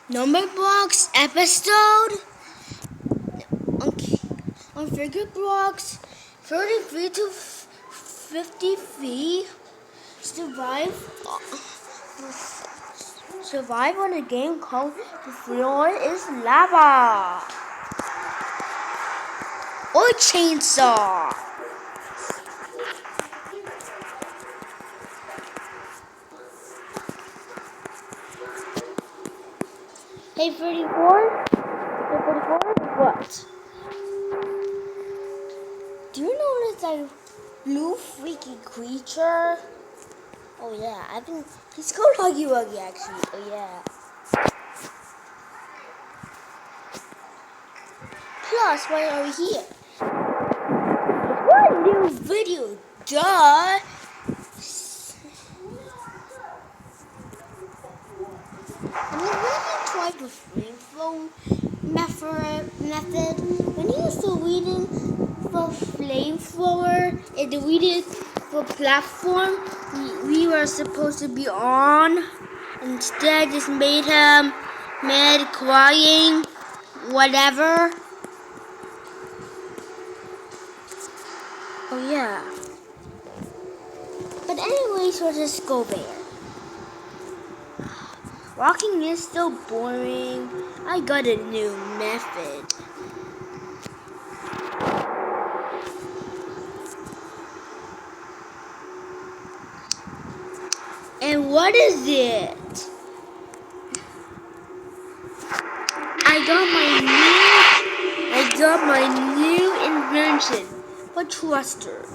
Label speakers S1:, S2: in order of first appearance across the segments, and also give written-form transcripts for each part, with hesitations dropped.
S1: Number box episode on figure blocks 33 to 53. Survive on a game called The Floor is Lava or Chainsaw. Hey 34? Hey 34? What? Do you notice that blue freaky creature? Oh yeah, I think he's called Huggy Wuggy actually. Oh yeah. Plus, why are we here? One new video, duh! I mean, when you tried the flamethrower method, when you was deleting the flamethrower and deleted the platform we were supposed to be on, instead just made him mad, crying, whatever. Oh yeah. But anyways, we'll just go there. Walking is so boring. I got a new method. And what is it? I got my new invention, a thruster.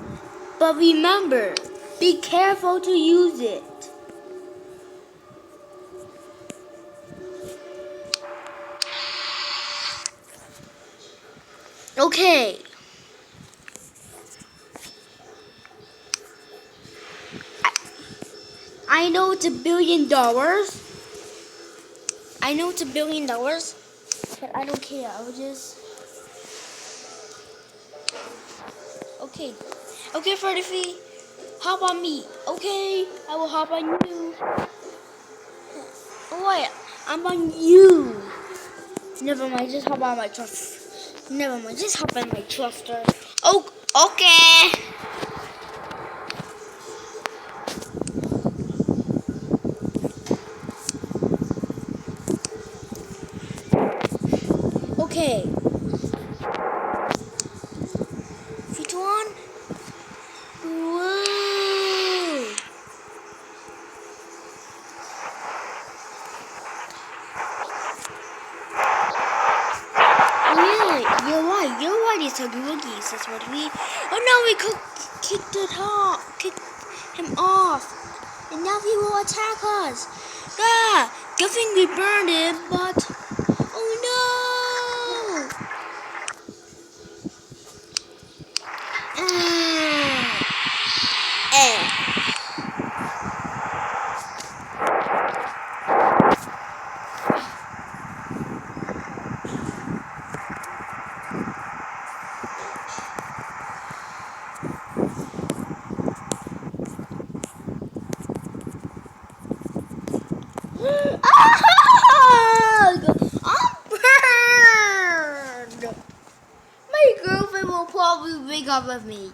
S1: But remember, be careful to use it. Okay. I know it's $1 billion. I know it's $1 billion, but I don't care. I will just. Okay. Okay, 33. Hop on me. Okay, I will hop on you. Oh wait, I'm on you. Never mind, just hop on my truck. Never mind, just hop on my thruster. Oh, okay. Okay. Which one? Whoa. Yeah, you're right, it's Huggy Wuggies, that's what we. Oh no, we kicked him off, and now he will attack us. Ah, good thing we burned him, but oh no! I'm burned! My girlfriend will probably break up with me.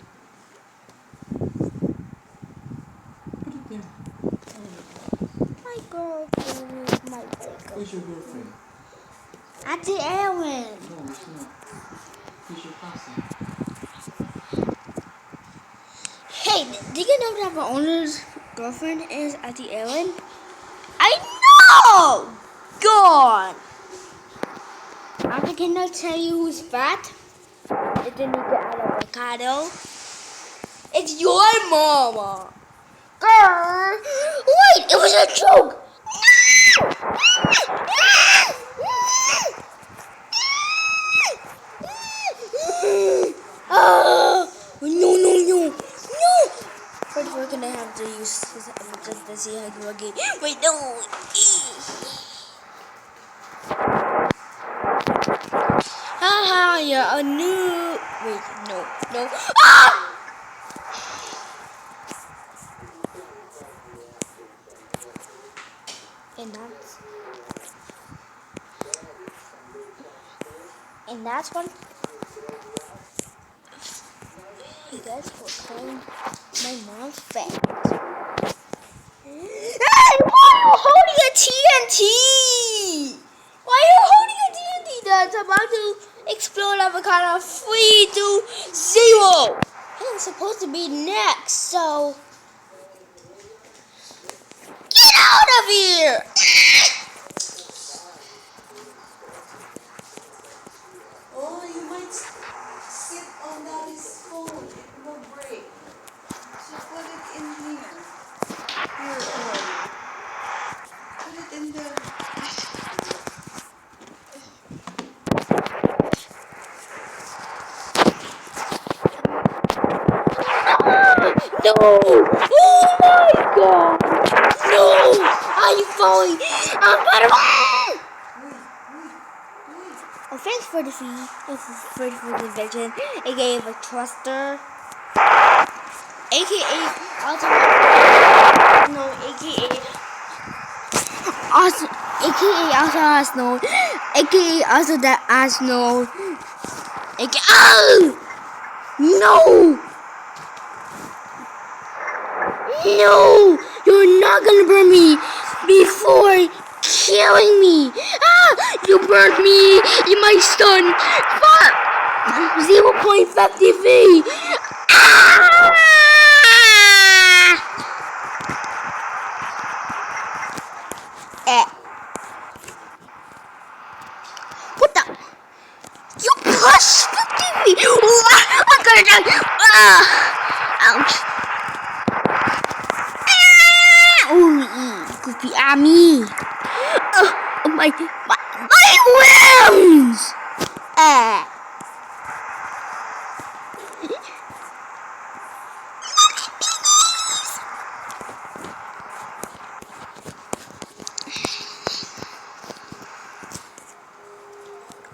S1: My girlfriend might break up.
S2: Where's your girlfriend?
S1: Auntie Ellen.
S2: No, it's not. Who's your cousin?
S1: Hey, do you know that the owner's girlfriend is Auntie Ellen? I know! God! I cannot tell you who's fat. It didn't need to add avocado. It's your mama. Girl! Wait, it was a joke! No. First, we're gonna have to use this just to see how you again. Wait, no. Haha, you're a new. Wait, no. Ah! And that's. And that's one. You guys were calling my mom's friend. Hey, why are you holding a TNT? Why are you holding a TNT that's about to explode on the count of 3, 2, 0? I'm supposed to be next, so get out of here!
S3: Oh, you might sit on daddy's phone. It will break. So put it in here. Here, Chloe. Put it in the...
S1: No! Oh my god! No! I'm falling! I'm better! Oh, thanks for the fee. For the vision. It gave a thruster. AKA also no, AKA also has no, AKA also that has no, AKA oh! No! No! You're not gonna burn me before killing me! Ah! You burned me in my stun! 0.53! Ah! Eh. What the? You pushed me! Oh, I'm gonna die! Ah! Ouch! Oh, goofy army! Oh my limbs!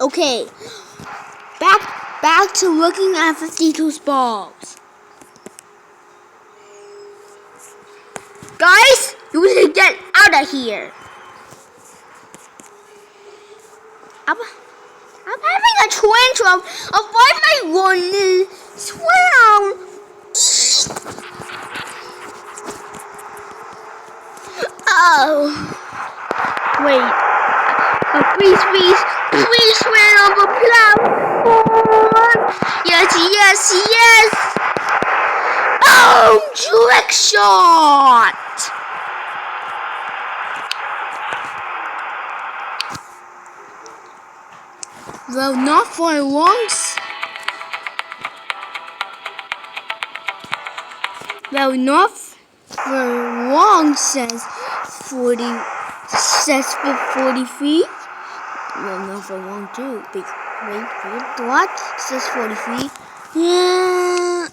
S1: Okay, back to looking at 52 balls. Guys, you should get out of here. I'm having a tantrum of why my one is swam. Oh, wait. Please swim on the platform. Yes. Oh, trick shot. Well, not for long. Well, not for long says 40. Says 40 feet. Well, not for long too. Wait, what? Says 40 feet. Yeah.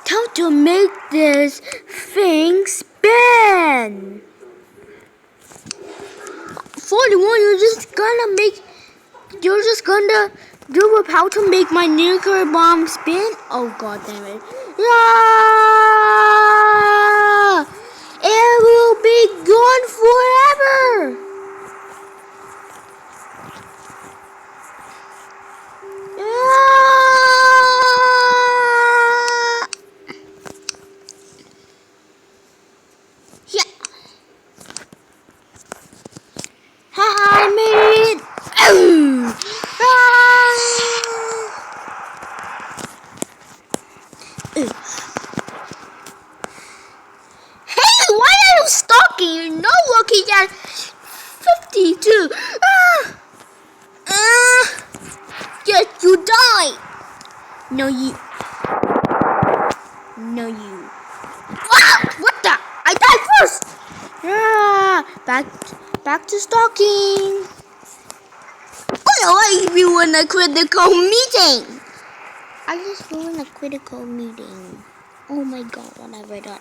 S1: How to make this thing spin? 41, you're just gonna do with how to make my nuclear bomb spin? Oh god damn it. Yeah! It will be gone forever! Yeah! I made it! Hey, why are you stalking? You're not looking at 52. Yes, you die. No, you. What the? I died first. Back to stalking. Oh, I ruined a critical meeting. I just ruined a critical meeting. Oh my god, what have I done?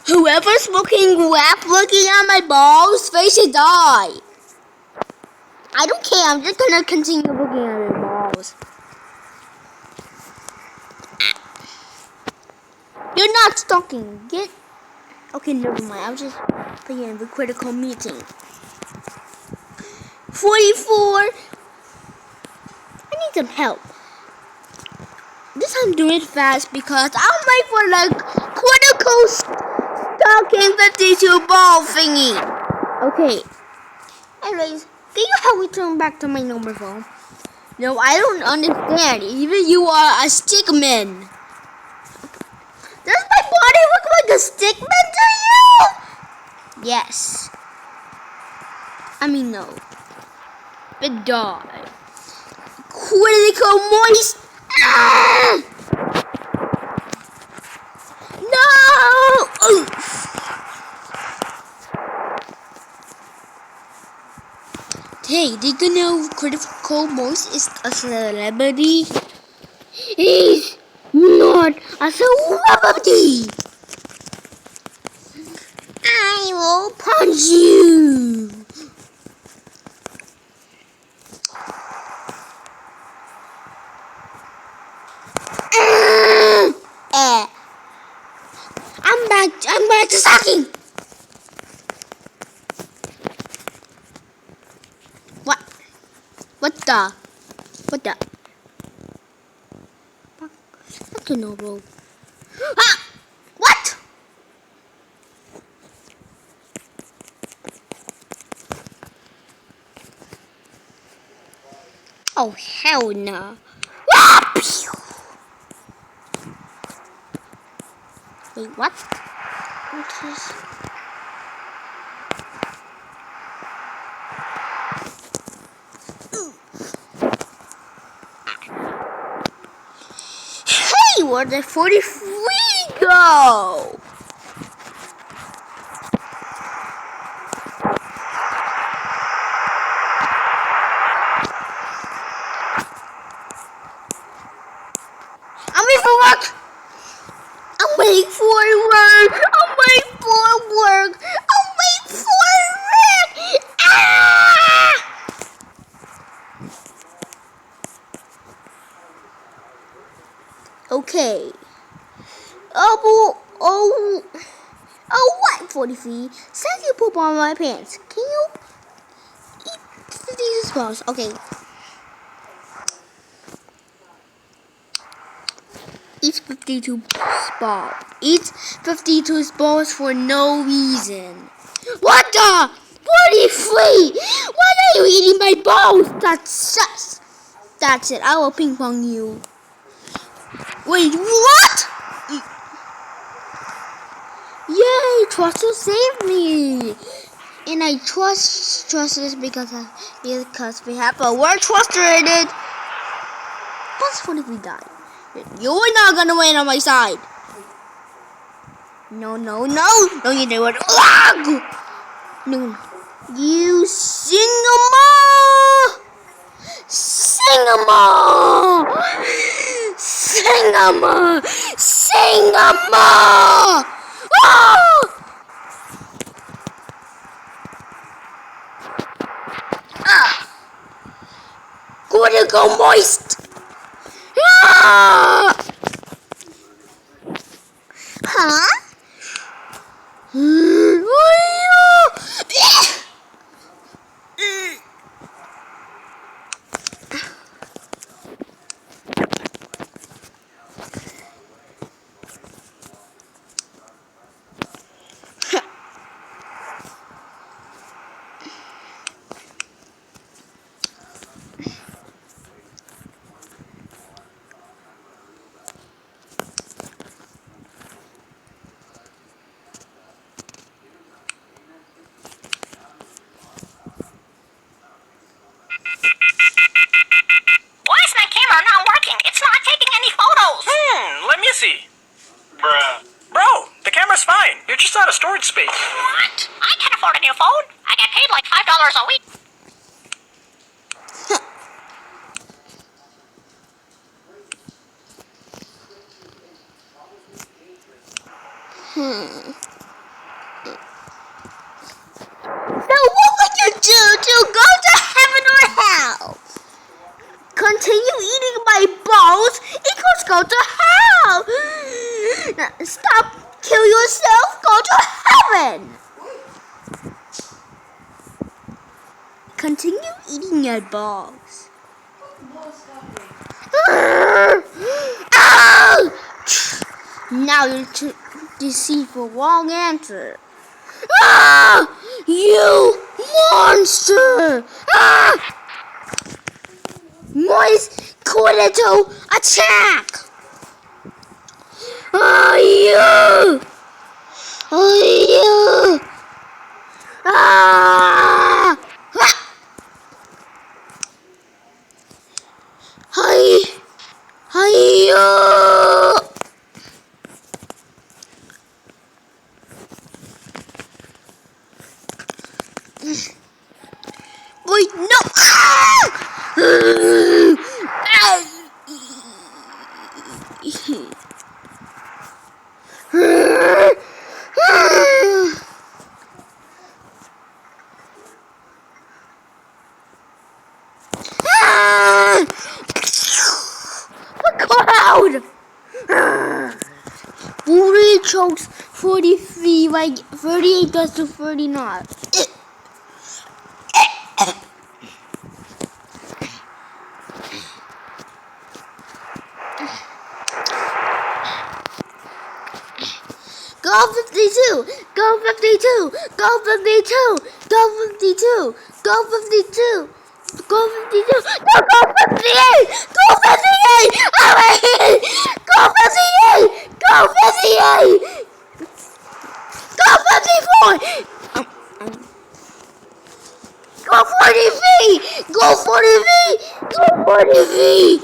S1: Whoever's looking at my balls, they should die. I don't care. I'm just gonna continue looking at your balls. You're not stalking. Get. Okay, never mind. I was just playing the critical meeting. 44. I need some help. This I'm doing it fast because I'm waiting for like critical stalking 52 ball thingy. Okay. Anyways, can you help me turn back to my normal phone? No, I don't understand. Even you are a stickman. Does my body look like a stickman to you? Yes. I mean, no. But die. Critical moist. Ah! No! Oof. Hey, did you know Critical Moist is a celebrity? He's not a celebrity. I will punch you. I'm back to sucking. What? What the? That's a no roll. Ah! What? Oh, hell no. Ah! Wait, what? What's this? Hey, where did 43 go? I'm waiting for work. I'm waiting for work. Ah! Okay. What? 43. Since you poop on my pants, can you eat these balls? Okay. Eat 52 balls. Eat 52 balls for no reason. What the? 43! Why are you eating my balls? That's sus. That's it. I will ping pong you. Wait, what? Yay! Trust will save me. And I trust this because we have a word trust rated. Plus 43 died. You're not gonna win on my side. No. No, you do it. No. You sing-a-ma! Ah! Gonna go moist. Ah! Huh?
S4: Why is my camera not working? It's not taking any photos.
S5: Let me see. Bruh. Bro, the camera's fine. You're just out of storage space.
S4: What? I can't afford a new phone. I get paid like $5 a week.
S1: So what would you do to go to heaven or Now, stop! Kill yourself! Go to heaven! Continue eating your balls.
S3: Balls coming.
S1: Ow! Now you deceive the wrong answer. Ah! You monster! Ah! Moist critical attack! Ah, you! Ah, you! Ah! Ah! Hi! Hi! Wait, no! Cloud! 40 chokes 43 like 38 goes to 39. Go 52! Go 52! Go 52! Go 52! Go 52! Go 52! No, go 58! Go 58! Oh my God! Go 58! Go 58! Go 54! Go 40 feet! Go 40 feet! Go 40 feet!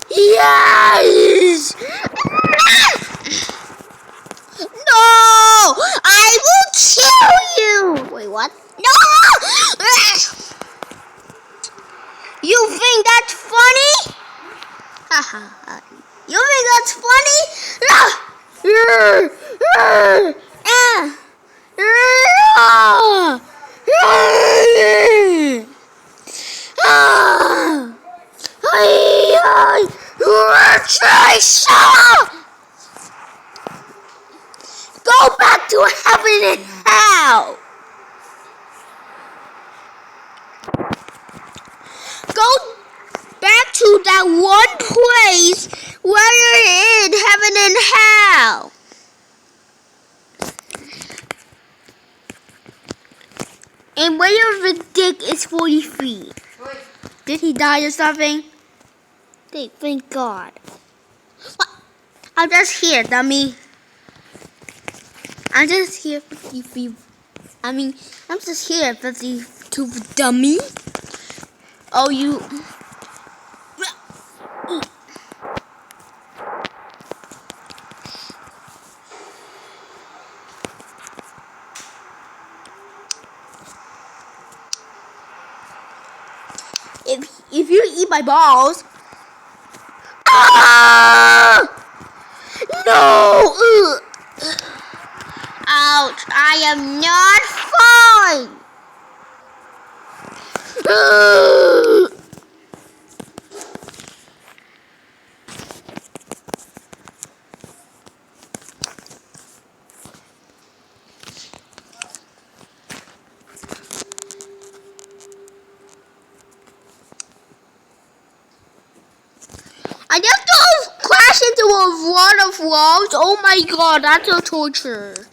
S1: Yes! No! I will kill you! Wait, what? No! You think that's funny? You think that's funny? Go back to heaven and hell. Go back to that one place where you're in heaven and hell. And where your dick is 40 feet.
S3: Wait.
S1: Did he die or something? Thank God. What? I'm just here, dummy. I'm just here 50 feet. I'm just here 52 dummy. Oh, you. If you eat my balls. Ah! No! Ouch! I am not fine! I just don't crash into a lot of walls. Oh my God, that's a torture.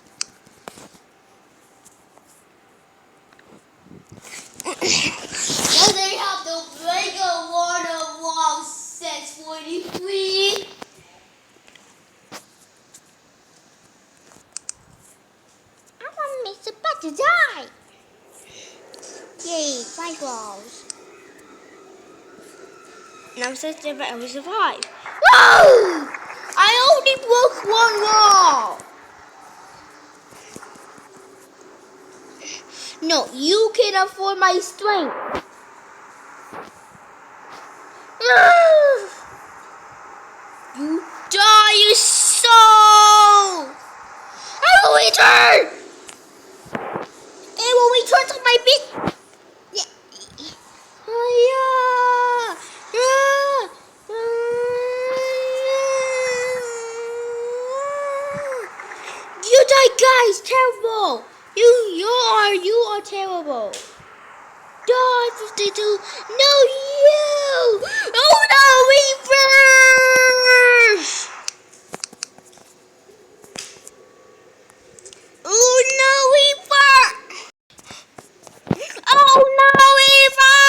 S1: Well, they have to break a lot of walls 643. I'm about to die. Yay, 5 walls. And I'm so different, I will survive. Whoa! I only broke one wall. No, you can afford my strength. You die, you soul! I will return! It will return to my beat. Yeah. terrible. Die 52. No, you. Oh no, reverse. Oh no, reverse. Oh no, reverse.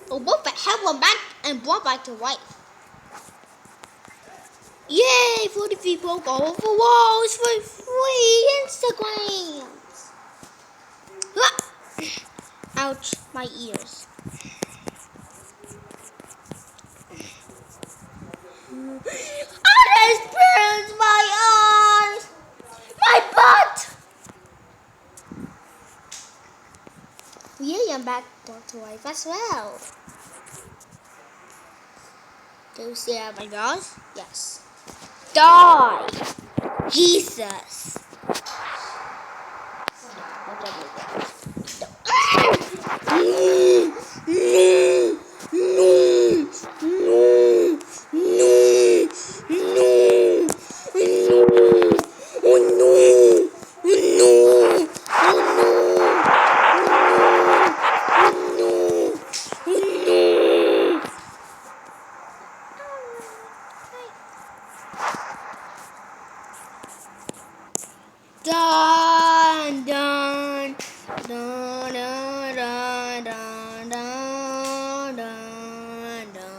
S1: Oh, what the hell? Went back and brought back to life. Yay! 40 people go over walls for free Instagrams. Ah! Ouch, my ears. Oh, this burns my eyes. My butt. Yeah, I'm back to life as well. Do you see how my goes? Yes. Die! Jesus! Dun dun dun dun dun dun dun dun dun.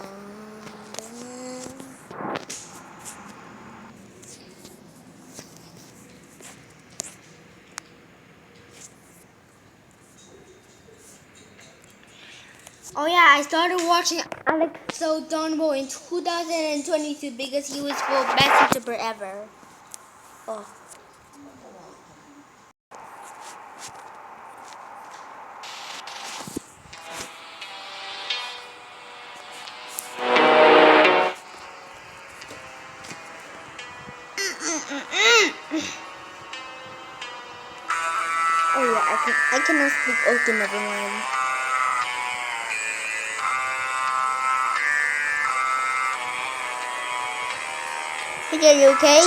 S1: Oh yeah, I started watching Alex So Donbo in 2022 because he was the best YouTuber ever. Oh. Oh yeah, I cannot speak okay, never mind. Hey, are you okay?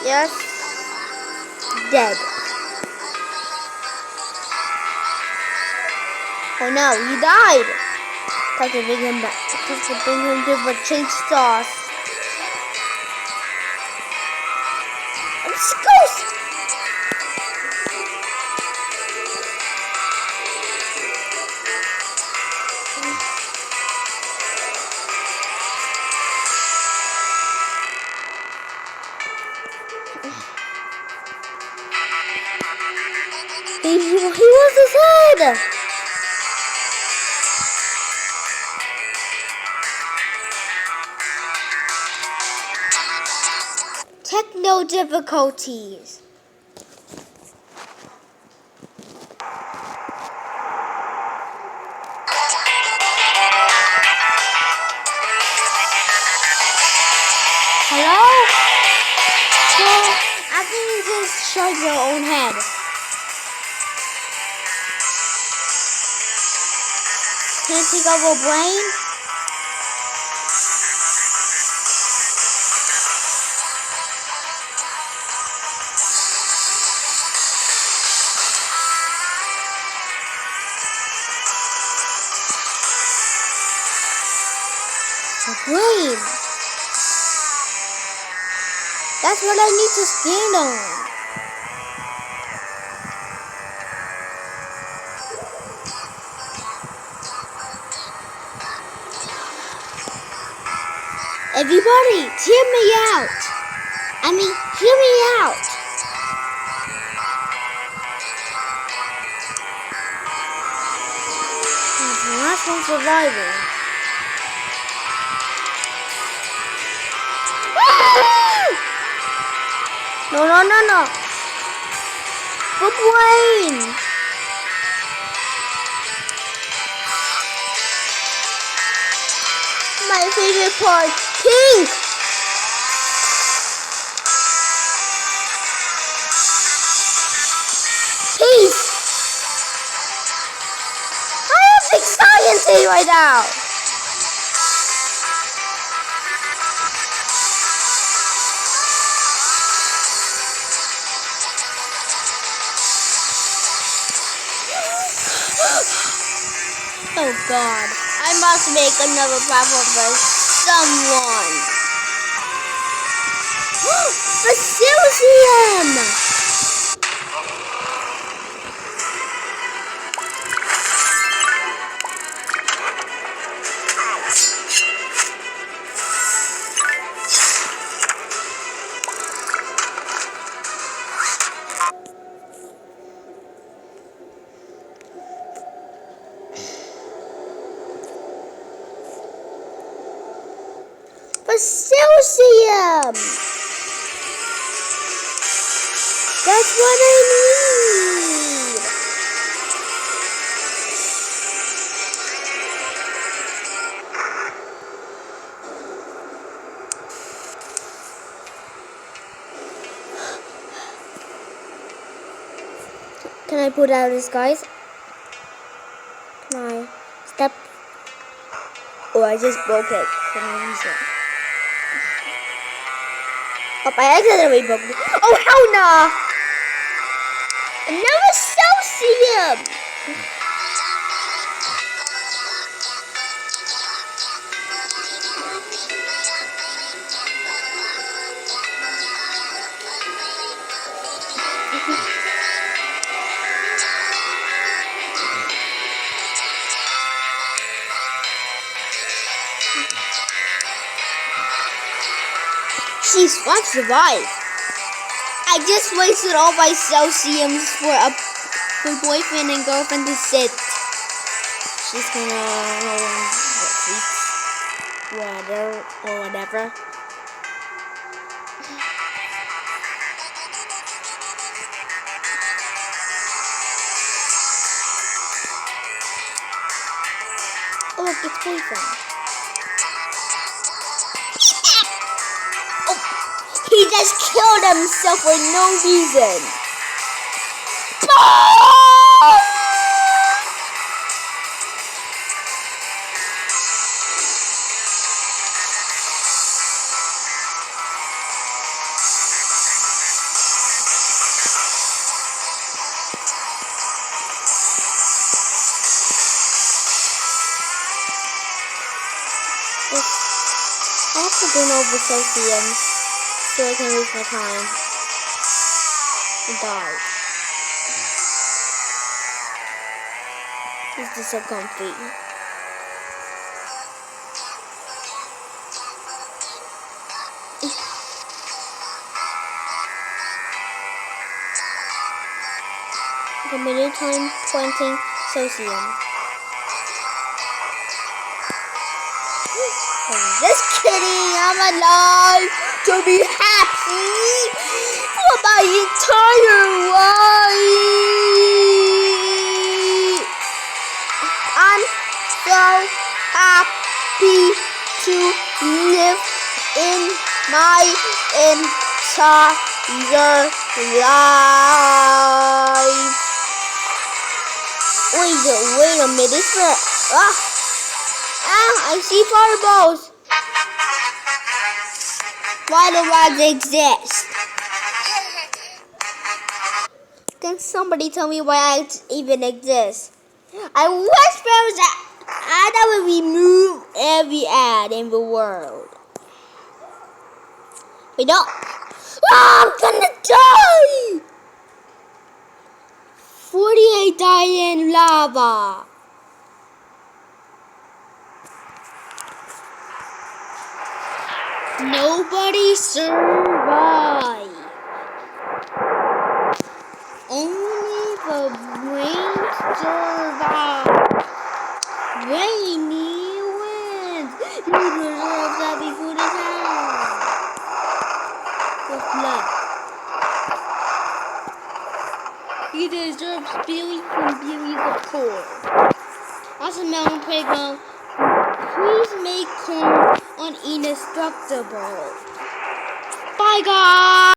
S1: Yes. Dead. Oh no, he died. Time to bring him back. Time to bring him to the change sauce. I'm scoused. He was his head. Techno difficulties. Hello? So, I think you just shut your own head. Can't take over brain? The brain. That's what I need to stand on. Everybody, hear me out. Hear me out. The last one surviving. No. The brain. My my favorite part. Pink! Peace! I am excited right now! Oh god, I must make another platform for someone. The Silsium! The Silsium! That's what I need! Can I put out this, guys? Can I step? Oh, I just broke it for no reason. Oh, I accidentally broke it. Oh, hell no! Another Celsium! She's what survived. I just wasted all my Celsiums for boyfriend and girlfriend to sit. She's gonna whatever. Oh, look, it's boyfriend. Oh, he just killed himself for no reason. I have to bring over Celsiums so I can waste my time and die. This is so comfy. Okay, my new time 20 Celsium. I'm just kidding, I'm alive to be happy for my entire life. I'm so happy to live in my entire life. Wait a minute, it's for, I see fireballs. Why do rods exist? Can somebody tell me why I even exist? I wish there was an ad that would remove every ad in the world. Wait, no. I'm gonna die! 48 die in lava. Nobody survived. Only the brain survived. Rainy winds. You deserve that before the time. What's left? You deserve Billy from Billy the Poor. Awesome Mountain Playground. Please make on indestructible. Bye guys!